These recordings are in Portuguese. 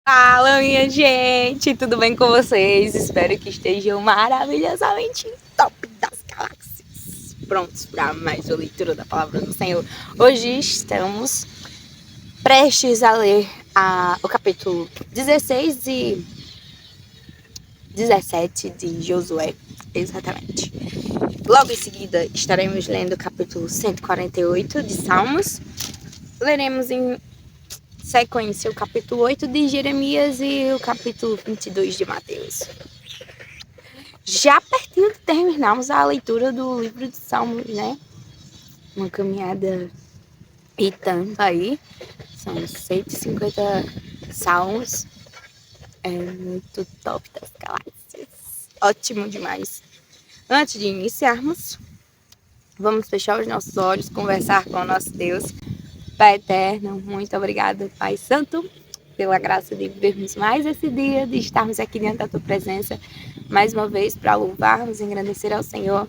Fala, minha gente, tudo bem com vocês? Espero que estejam maravilhosamente top das galáxias, prontos para mais uma leitura da palavra do Senhor. Hoje estamos prestes a ler o capítulo 16 e 17 de Josué, exatamente. Logo em seguida estaremos lendo o capítulo 148 de Salmos. Leremos em sequência o capítulo 8 de Jeremias e o capítulo 22 de Mateus. Já pertinho de terminarmos a leitura do livro de Salmos, né? Uma caminhada e tanto aí. São 150 salmos. É muito top das galáxias. Ótimo demais. Antes de iniciarmos, vamos fechar os nossos olhos, conversar com o nosso Deus. Pai eterno, muito obrigada, Pai Santo, pela graça de vivermos mais esse dia, de estarmos aqui diante da Tua presença, mais uma vez, para louvarmos, engrandecer ao Senhor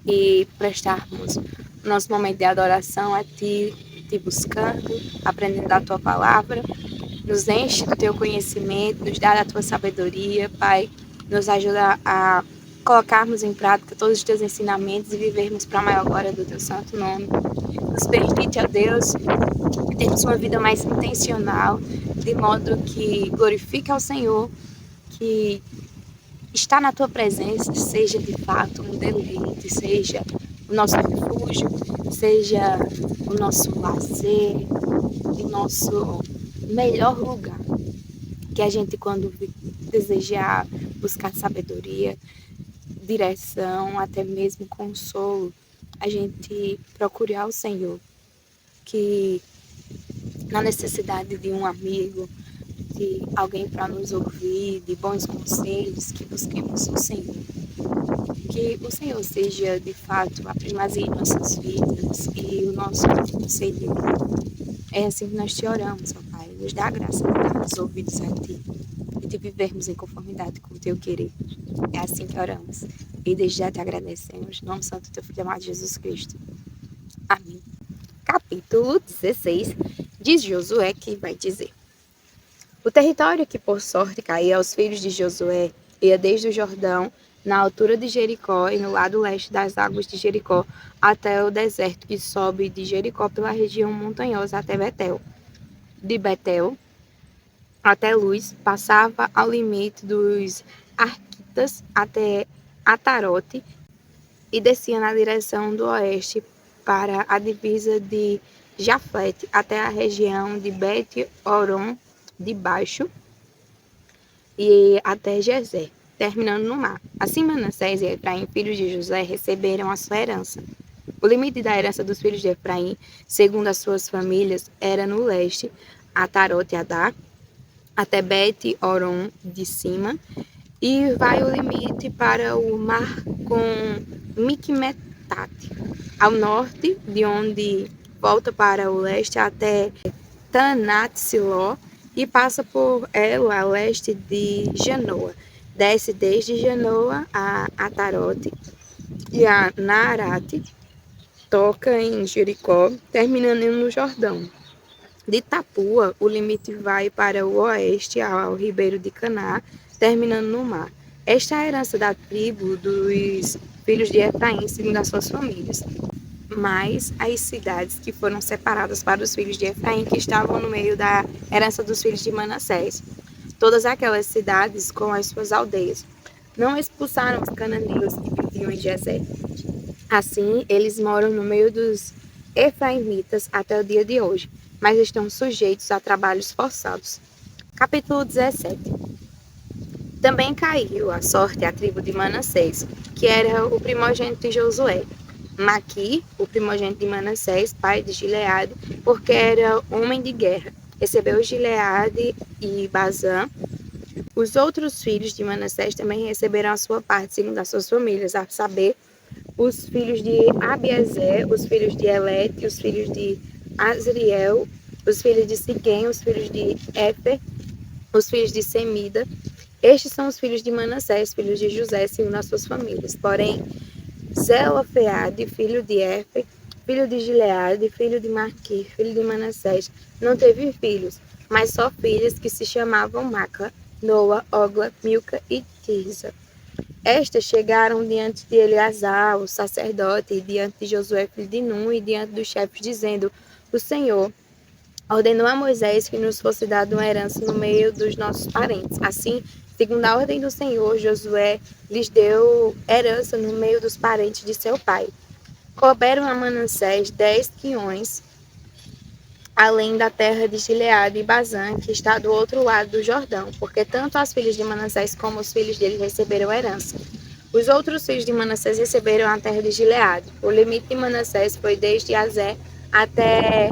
e prestarmos o nosso momento de adoração a Ti, Te buscando, aprendendo da Tua palavra. Nos enche do Teu conhecimento, nos dá da Tua sabedoria, Pai, nos ajuda a colocarmos em prática todos os Teus ensinamentos e vivermos para a maior glória do Teu santo nome. Nos permite, ó Deus, termos uma vida mais intencional, de modo que glorifique ao Senhor, que estar na Tua presença seja de fato um deleite, seja o nosso refúgio, seja o nosso lazer, o nosso melhor lugar. Que a gente, quando desejar buscar sabedoria, direção, até mesmo consolo, a gente procure ao Senhor, que na necessidade de um amigo, de alguém para nos ouvir, de bons conselhos, que busquemos o Senhor. Que o Senhor seja, de fato, a primazia em nossas vidas e o nosso conselheiro. É assim que nós te oramos, ó Pai. Nos dá a graça de darmos ouvidos a Ti e de vivermos em conformidade com o Teu querer. É assim que oramos. E desde já te agradecemos. Em nome santo do Teu Filho amado Jesus Cristo. Amém. Capítulo 16 diz Josué, que vai dizer: o território que por sorte caía aos filhos de Josué ia desde o Jordão, na altura de Jericó e no lado leste das águas de Jericó, até o deserto que sobe de Jericó pela região montanhosa até Betel. De Betel até Luz, passava ao limite dos Arquitas até Atarote e descia na direção do oeste para a divisa de Jaflete até a região de Bet-Horon de Baixo e até Gezer, terminando no mar. Assim Manassés e Efraim, filhos de José, receberam a sua herança. O limite da herança dos filhos de Efraim, segundo as suas famílias, era no leste, Atarote Adá, até Bet-Horon de cima, e vai o limite para o mar com Micmetate, ao norte, de onde volta para o leste até Tanat-Siló e passa por ela a leste de Janoa. Desce desde Janoa a Atarote e a Naarate, toca em Jericó, terminando no Jordão. De Tapua, o limite vai para o oeste ao ribeiro de Caná, terminando no mar. Esta é a herança da tribo dos filhos de Efraim, segundo as suas famílias. Mas as cidades que foram separadas para os filhos de Efraim, que estavam no meio da herança dos filhos de Manassés. Todas aquelas cidades com as suas aldeias. Não expulsaram os cananeus que viviam em Gezer. Assim, eles moram no meio dos efraimitas até o dia de hoje, mas estão sujeitos a trabalhos forçados. Capítulo 17. Também caiu a sorte à tribo de Manassés, que era o primogênito de Josué. Maqui, o primogênito de Manassés, pai de Gileade, porque era homem de guerra. Recebeu Gileade e Bazã. Os outros filhos de Manassés também receberam a sua parte, segundo as suas famílias, a saber, os filhos de Abiezer, os filhos de Elete, os filhos de Azriel, os filhos de Siquém, os filhos de Éfer, os filhos de Semida. Estes são os filhos de Manassés, filhos de José, segundo as suas famílias. Porém, Zelofeade, filho de Éfer, filho de Gileade, filho de Maqui, filho de Manassés, não teve filhos, mas só filhas que se chamavam Maca, Noa, Ogla, Milca e Tirza. Estas chegaram diante de Eleazar, o sacerdote, e diante de Josué, filho de Nun, e diante dos chefes, dizendo: O Senhor ordenou a Moisés que nos fosse dada uma herança no meio dos nossos parentes. Assim, segundo a ordem do Senhor, Josué lhes deu herança no meio dos parentes de seu pai. Couberam a Manassés 10 quiões, além da terra de Gileade e Bazã, que está do outro lado do Jordão, porque tanto as filhas de Manassés como os filhos dele receberam herança. Os outros filhos de Manassés receberam a terra de Gileade. O limite de Manassés foi desde Azé até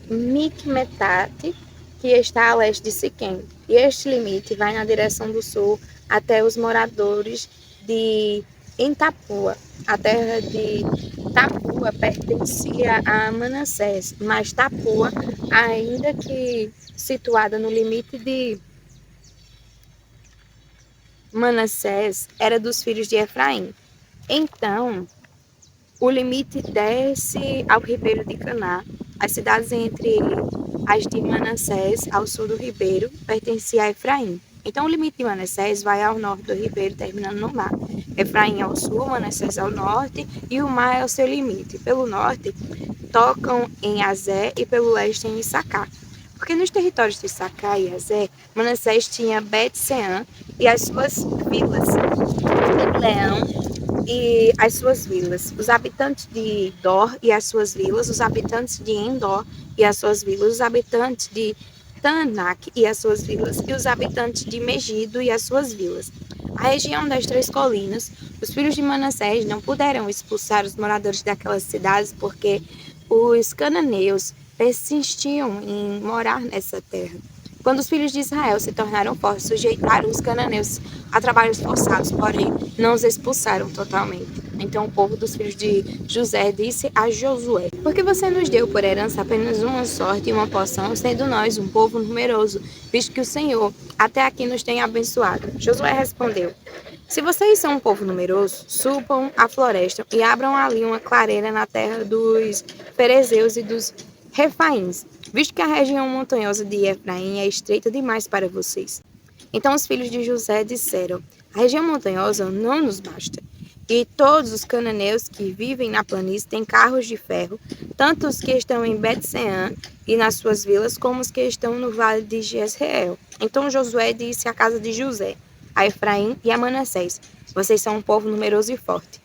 Micmetate, que está a leste de Siquém. E este limite vai na direção do sul até os moradores de Entapua. A terra de Tapua pertencia a Manassés, mas Tapua, ainda que situada no limite de Manassés, era dos filhos de Efraim. Então, o limite desce ao ribeiro de Caná. As cidades entre as de Manassés, ao sul do ribeiro, pertenciam a Efraim. Então, o limite de Manassés vai ao norte do ribeiro, terminando no mar. Efraim ao sul, Manassés ao norte, e o mar é o seu limite. Pelo norte, tocam em Azé e pelo leste em Issacar. Porque nos territórios de Issacar e Azé, Manassés tinha Bet-Sean e as suas vilas, Leão e as suas vilas, os habitantes de Dor e as suas vilas, os habitantes de Endor e as suas vilas, os habitantes de Tanak e as suas vilas, e os habitantes de Megido e as suas vilas. A região das três colinas, os filhos de Manassés não puderam expulsar os moradores daquelas cidades porque os cananeus persistiam em morar nessa terra. Quando os filhos de Israel se tornaram fortes, sujeitaram os cananeus a trabalhos forçados, porém não os expulsaram totalmente. Então o povo dos filhos de José disse a Josué: Por que você nos deu por herança apenas uma sorte e uma porção, sendo nós um povo numeroso, visto que o Senhor até aqui nos tem abençoado? Josué respondeu: Se vocês são um povo numeroso, subam a floresta e abram ali uma clareira na terra dos Ferezeus e dos Refaíns, visto que a região montanhosa de Efraim é estreita demais para vocês. Então os filhos de José disseram: A região montanhosa não nos basta. E todos os cananeus que vivem na planície têm carros de ferro, tanto os que estão em Bet-Sean e nas suas vilas, como os que estão no vale de Jezreel. Então Josué disse à casa de José, a Efraim e a Manassés: Vocês são um povo numeroso e forte.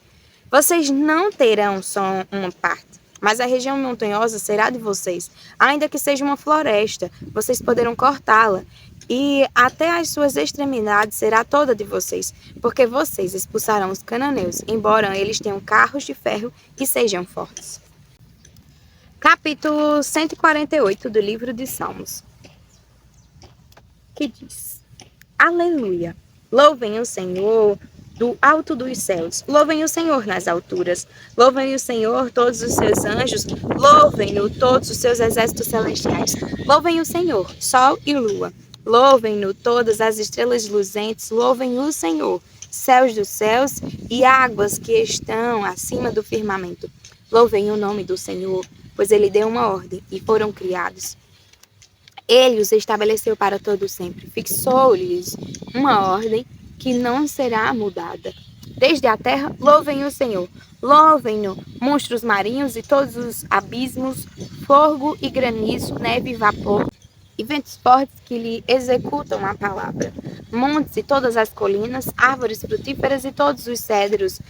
Vocês não terão só uma parte, mas a região montanhosa será de vocês. Ainda que seja uma floresta, vocês poderão cortá-la, e até as suas extremidades será toda de vocês, porque vocês expulsarão os cananeus, embora eles tenham carros de ferro e sejam fortes. Capítulo 148 do livro de Salmos, que diz: Aleluia! Louvem o Senhor do alto dos céus. Louvem o Senhor nas alturas. Louvem o Senhor todos os seus anjos. Louvem-no todos os seus exércitos celestiais. Louvem o Senhor, sol e lua. Louvem-no todas as estrelas luzentes. Louvem o Senhor, céus dos céus e águas que estão acima do firmamento. Louvem o nome do Senhor, pois ele deu uma ordem e foram criados. Ele os estabeleceu para todo sempre. Fixou-lhes uma ordem que não será mudada. Desde a terra, louvem o Senhor. Louvem-no, monstros marinhos e todos os abismos, fogo e granizo, neve e vapor, e ventos fortes que lhe executam a palavra. Montes e todas as colinas, árvores frutíferas e todos os cedros,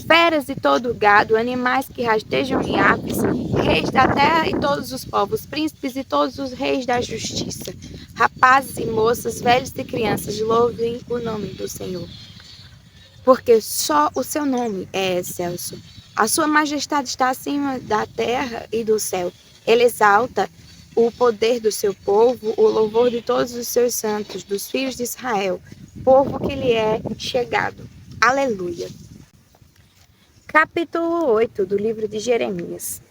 feras e todo o gado, animais que rastejam em aves, reis da terra e todos os povos, príncipes e todos os reis da justiça, rapazes e moças, velhos e crianças, louvem o nome do Senhor. Porque só o seu nome é excelso. A sua majestade está acima da terra e do céu. Ele exalta o poder do seu povo, o louvor de todos os seus santos, dos filhos de Israel, povo que lhe é chegado. Aleluia. Capítulo 8 do livro de Jeremias.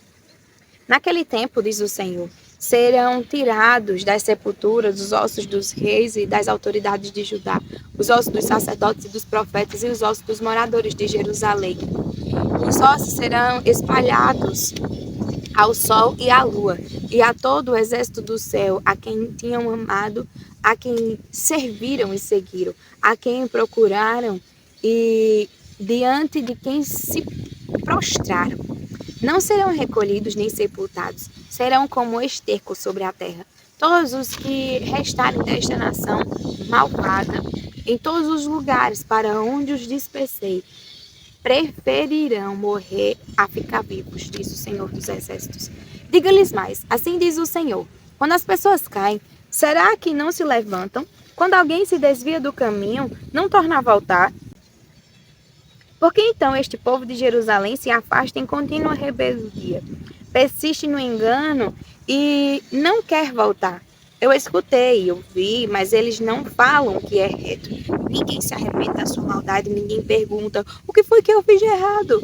Naquele tempo, diz o Senhor, serão tirados das sepulturas os ossos dos reis e das autoridades de Judá, os ossos dos sacerdotes e dos profetas e os ossos dos moradores de Jerusalém. Os ossos serão espalhados ao sol e à lua, e a todo o exército do céu, a quem tinham amado, a quem serviram e seguiram, a quem procuraram e diante de quem se prostraram. Não serão recolhidos nem sepultados, serão como esterco sobre a terra. Todos os que restarem desta nação malvada, em todos os lugares para onde os dispersei, preferirão morrer a ficar vivos, diz o Senhor dos Exércitos. Diga-lhes mais, assim diz o Senhor, quando as pessoas caem, será que não se levantam? Quando alguém se desvia do caminho, não torna a voltar? Por que então este povo de Jerusalém se afasta em contínua rebeldia, persiste no engano e não quer voltar? Eu escutei, eu vi, mas eles não falam o que é reto. Ninguém se arrepende da sua maldade, ninguém pergunta o que foi que eu fiz de errado.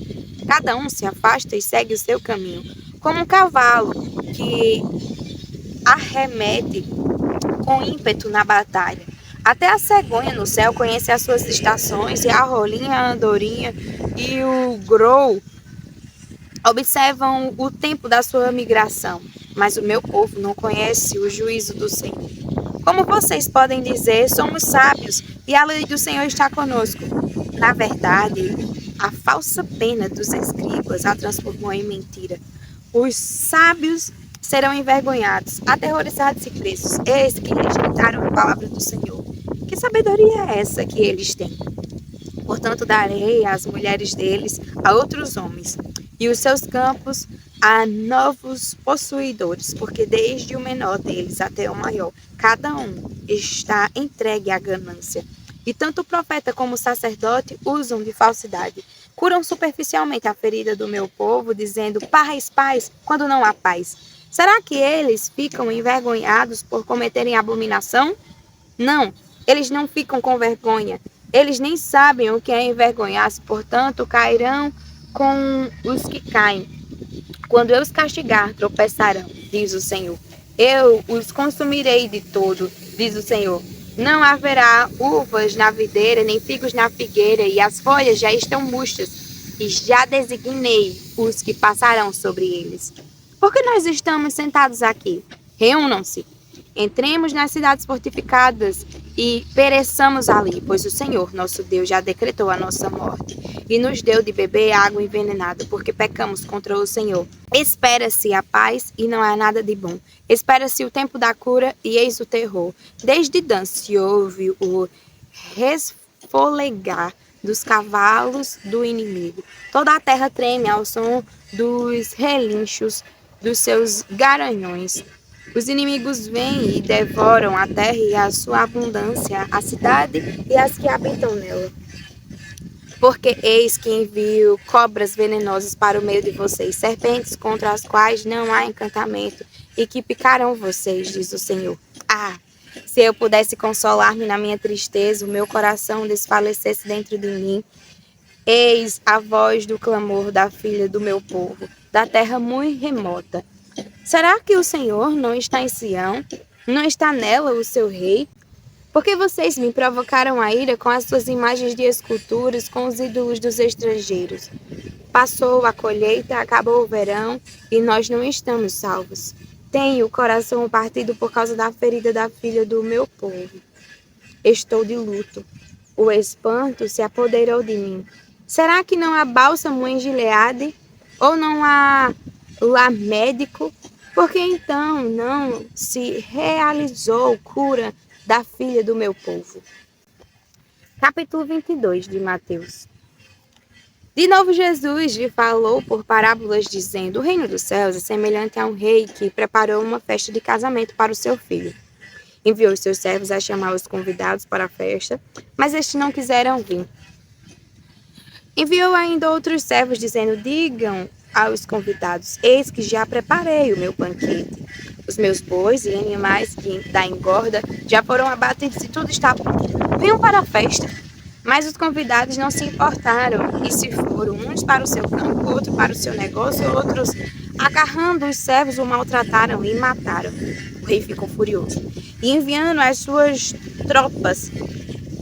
Cada um se afasta e segue o seu caminho, como um cavalo que arremete com ímpeto na batalha. Até a cegonha no céu conhece as suas estações, e a rolinha, a andorinha e o grou observam o tempo da sua migração. Mas o meu povo não conhece o juízo do Senhor. Como vocês podem dizer, somos sábios e a lei do Senhor está conosco. Na verdade, a falsa pena dos escribas a transformou em mentira. Os sábios serão envergonhados, aterrorizados e presos. Eis que rejeitaram a palavra do Senhor. Que sabedoria é essa que eles têm? Portanto, darei as mulheres deles a outros homens, e os seus campos a novos possuidores, porque desde o menor deles até o maior, cada um está entregue à ganância. E tanto o profeta como o sacerdote usam de falsidade. Curam superficialmente a ferida do meu povo, dizendo paz, paz, quando não há paz. Será que eles ficam envergonhados por cometerem abominação? Não, eles não ficam com vergonha. Eles nem sabem o que é envergonhar-se, portanto, cairão com os que caem. Quando eu os castigar, tropeçarão, diz o Senhor. Eu os consumirei de todo, diz o Senhor. Não haverá uvas na videira, nem figos na figueira, e as folhas já estão murchas, e já designei os que passarão sobre eles. Por que nós estamos sentados aqui? Reúnam-se. Entremos nas cidades fortificadas e pereçamos ali, pois o Senhor, nosso Deus, já decretou a nossa morte e nos deu de beber água envenenada, porque pecamos contra o Senhor. Espera-se a paz e não há nada de bom. Espera-se o tempo da cura e eis o terror. Desde Dan se ouve o resfolegar dos cavalos do inimigo. Toda a terra treme ao som dos relinchos dos seus garanhões. Os inimigos vêm e devoram a terra e a sua abundância, a cidade e as que habitam nela. Porque eis que envio cobras venenosas para o meio de vocês, serpentes contra as quais não há encantamento, e que picarão vocês, diz o Senhor. Ah, se eu pudesse consolar-me na minha tristeza, o meu coração desfalecesse dentro de mim. Eis a voz do clamor da filha do meu povo, da terra muito remota. Será que o Senhor não está em Sião? Não está nela o seu rei? Porque vocês me provocaram a ira com as suas imagens de esculturas, com os ídolos dos estrangeiros. Passou a colheita, acabou o verão, e nós não estamos salvos. Tenho o coração partido por causa da ferida da filha do meu povo. Estou de luto. O espanto se apoderou de mim. Será que não há bálsamo em Gileade? Ou não há lá médico? Porque então não se realizou cura da filha do meu povo. Capítulo 22 de Mateus. De novo Jesus lhe falou por parábolas, dizendo: o reino dos céus é semelhante a um rei que preparou uma festa de casamento para o seu filho. Enviou os seus servos a chamar os convidados para a festa, mas estes não quiseram vir. Enviou ainda outros servos, dizendo: digam aos convidados: eis que já preparei o meu banquete. Os meus bois e animais da engorda já foram abatidos e tudo está pronto. Venham para a festa. Mas os convidados não se importaram e se foram, uns para o seu campo, outros para o seu negócio, outros, agarrando os servos, o maltrataram e mataram. O rei ficou furioso e, enviando as suas tropas,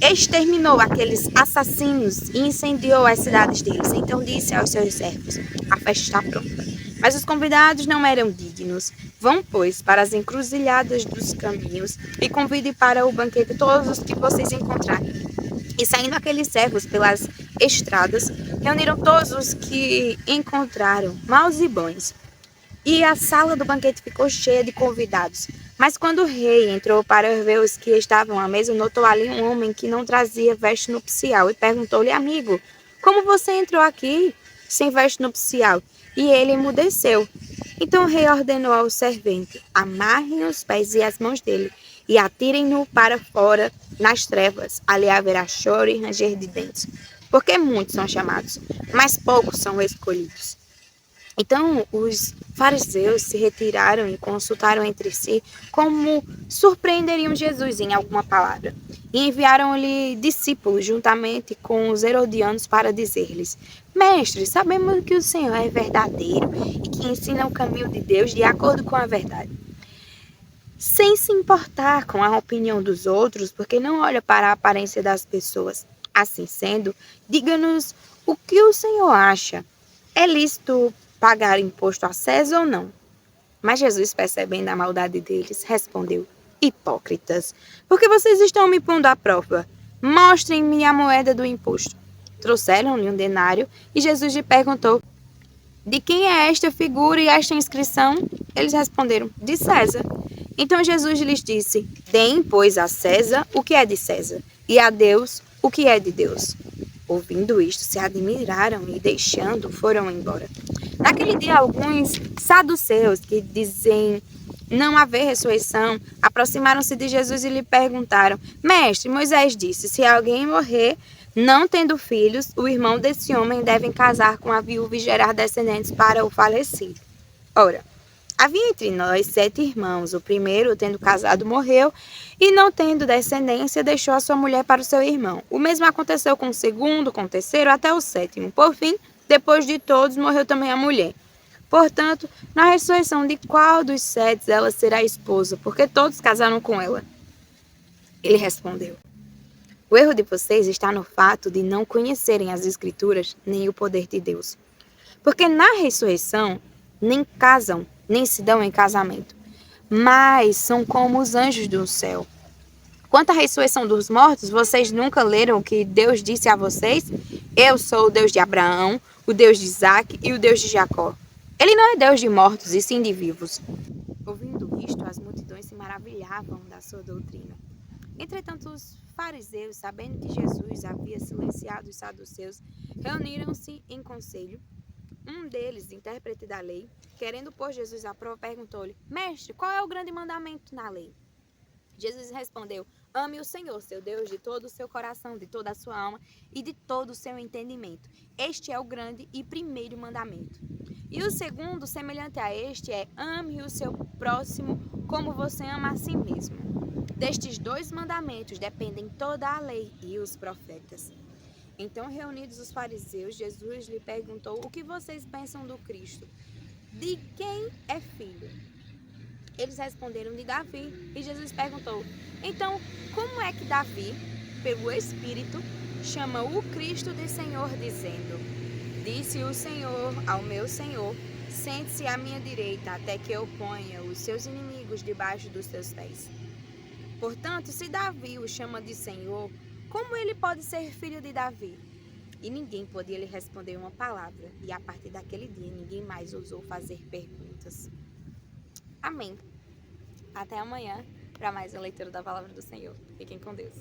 exterminou aqueles assassinos e incendiou as cidades deles. Então disse aos seus servos: a festa está pronta. Mas os convidados não eram dignos. Vão, pois, para as encruzilhadas dos caminhos e convide para o banquete todos os que vocês encontrarem. E saindo aqueles servos pelas estradas, reuniram todos os que encontraram, maus e bons. E a sala do banquete ficou cheia de convidados. Mas quando o rei entrou para ver os que estavam à mesa, notou ali um homem que não trazia veste nupcial e perguntou-lhe: amigo, como você entrou aqui sem veste nupcial? E ele emudeceu. Então o rei ordenou ao servente: amarrem os pés e as mãos dele e atirem-no para fora nas trevas. Ali haverá choro e ranger de dentes, porque muitos são chamados, mas poucos são escolhidos. Então os fariseus se retiraram e consultaram entre si como surpreenderiam Jesus em alguma palavra. E enviaram-lhe discípulos juntamente com os herodianos para dizer-lhes: Mestre, sabemos que o Senhor é verdadeiro e que ensina o caminho de Deus de acordo com a verdade, sem se importar com a opinião dos outros, porque não olha para a aparência das pessoas. Assim sendo, diga-nos o que o Senhor acha. É lícito pagar imposto a César ou não? Mas Jesus, percebendo a maldade deles, respondeu: Hipócritas, por que vocês estão me pondo à prova? Mostrem-me a moeda do imposto. Trouxeram-lhe um denário e Jesus lhe perguntou: De quem é esta figura e esta inscrição? Eles responderam: De César. Então Jesus lhes disse: Deem, pois, a César o que é de César, e a Deus o que é de Deus. Ouvindo isto, se admiraram e, deixando, foram embora. Naquele dia, alguns saduceus, que dizem não haver ressurreição, aproximaram-se de Jesus e lhe perguntaram: Mestre, Moisés disse: se alguém morrer não tendo filhos, o irmão desse homem deve casar com a viúva e gerar descendentes para o falecido. Ora, havia entre nós 7 irmãos. O primeiro, tendo casado, morreu, e não tendo descendência, deixou a sua mulher para o seu irmão. O mesmo aconteceu com o segundo, com o terceiro, até o sétimo. Por fim, depois de todos, morreu também a mulher. Portanto, na ressurreição de qual dos 7 ela será esposa? Porque todos casaram com ela. Ele respondeu: O erro de vocês está no fato de não conhecerem as Escrituras nem o poder de Deus. Porque na ressurreição, nem casam, nem se dão em casamento, mas são como os anjos do céu. Quanto à ressurreição dos mortos, vocês nunca leram o que Deus disse a vocês? Eu sou o Deus de Abraão, o Deus de Isaque e o Deus de Jacó. Ele não é Deus de mortos, e sim de vivos. Ouvindo isto, as multidões se maravilhavam da sua doutrina. Entretanto, os fariseus, sabendo que Jesus havia silenciado os saduceus, reuniram-se em conselho. Um deles, intérprete da lei, querendo pôr Jesus à prova, perguntou-lhe: Mestre, qual é o grande mandamento na lei? Jesus respondeu: Ame o Senhor, seu Deus, de todo o seu coração, de toda a sua alma e de todo o seu entendimento. Este é o grande e primeiro mandamento. E o segundo, semelhante a este, é: ame o seu próximo como você ama a si mesmo. Destes 2 mandamentos dependem toda a lei e os profetas. Então, reunidos os fariseus, Jesus lhe perguntou: O que vocês pensam do Cristo? De quem é filho? Eles responderam: de Davi. E Jesus perguntou: Então, como é que Davi, pelo Espírito, chama o Cristo de Senhor, dizendo: Disse o Senhor ao meu Senhor: Sente-se à minha direita, até que eu ponha os seus inimigos debaixo dos seus pés. Portanto, se Davi o chama de Senhor, como ele pode ser filho de Davi? E ninguém podia lhe responder uma palavra. E a partir daquele dia, ninguém mais ousou fazer perguntas. Amém. Até amanhã para mais uma leitura da palavra do Senhor. Fiquem com Deus.